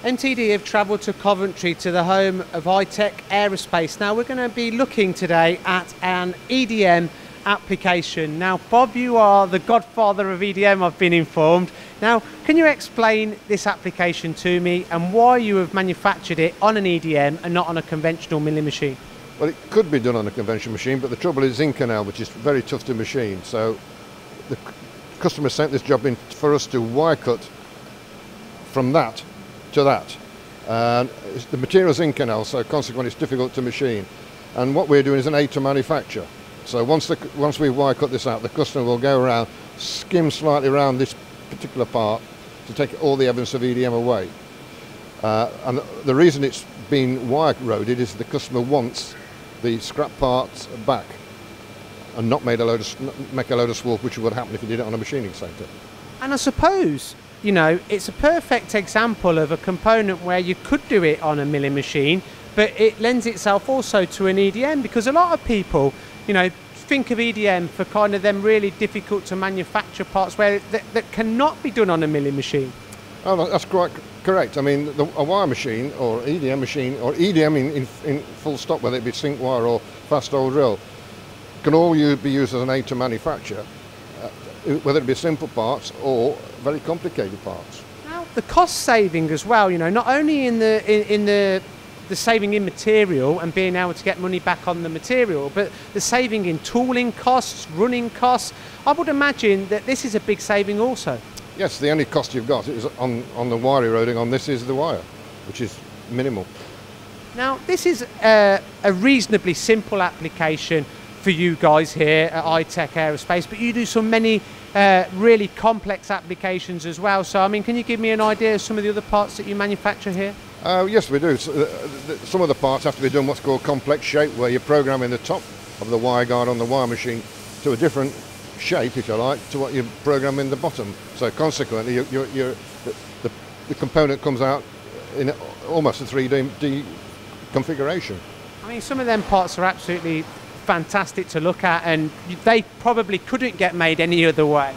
MTD have travelled to Coventry to the home of Hi-Tech Aerospace. Now we're going to be looking today at an EDM application. Now Bob, you are the godfather of EDM, I've been informed. Now can you explain this application to me and why you have manufactured it on an EDM and not on a conventional milling machine? Well, it could be done on a conventional machine, but the trouble is Inconel, which is very tough to machine. So the customer sent this job in for us to wire cut from that to that. And the material's Inconel, so consequently it's difficult to machine. And what we're doing is an aid to manufacture. So once we wire cut this out, the customer will go around, skim slightly around this particular part to take all the evidence of EDM away. And the reason it's been wire roded is the customer wants the scrap parts back and not make a load of swap, which would happen if you did it on a machining centre. And I suppose, you know, it's a perfect example of a component where you could do it on a milling machine, but it lends itself also to an EDM, because a lot of people, you know, think of EDM for kind of them really difficult to manufacture parts where that cannot be done on a milling machine. Oh, that's quite correct. I mean, a wire machine or EDM machine, or EDM in full stop, whether it be sink wire or fast hole drill, can all be used as an aid to manufacture, whether it be simple parts or very complicated parts. Now, the cost saving as well, you know, not only in the saving in material and being able to get money back on the material, but the saving in tooling costs, running costs. I would imagine that this is a big saving also. Yes, the only cost you've got is on the wire eroding on this is the wire, which is minimal. Now, this is a reasonably simple application for you guys here at Hi-Tech Aerospace, but you do so many really complex applications as well. So, I mean, can you give me an idea of some of the other parts that you manufacture here? Yes, we do. So, some of the parts have to be done what's called complex shape, where you're programming the top of the wire guard on the wire machine to a different shape, if you like, to what you're programming the bottom. So consequently, the component comes out in almost a 3D configuration. I mean, some of them parts are absolutely fantastic to look at, and they probably couldn't get made any other way.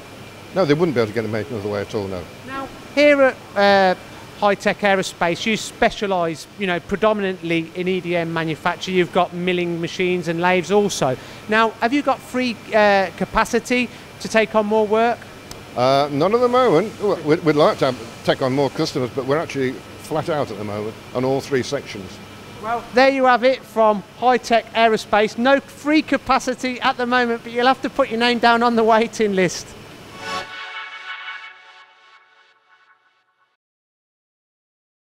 No, they wouldn't be able to get it made another way at all, no. Now, here at Hi-Tech Aerospace, you specialise, you know, predominantly in EDM manufacture. You've got milling machines and lathes also. Now, have you got free capacity to take on more work? None at the moment. We'd like to take on more customers, but we're actually flat out at the moment on all three sections. Well, there you have it from Hi-Tech Aerospace. No free capacity at the moment, but you'll have to put your name down on the waiting list.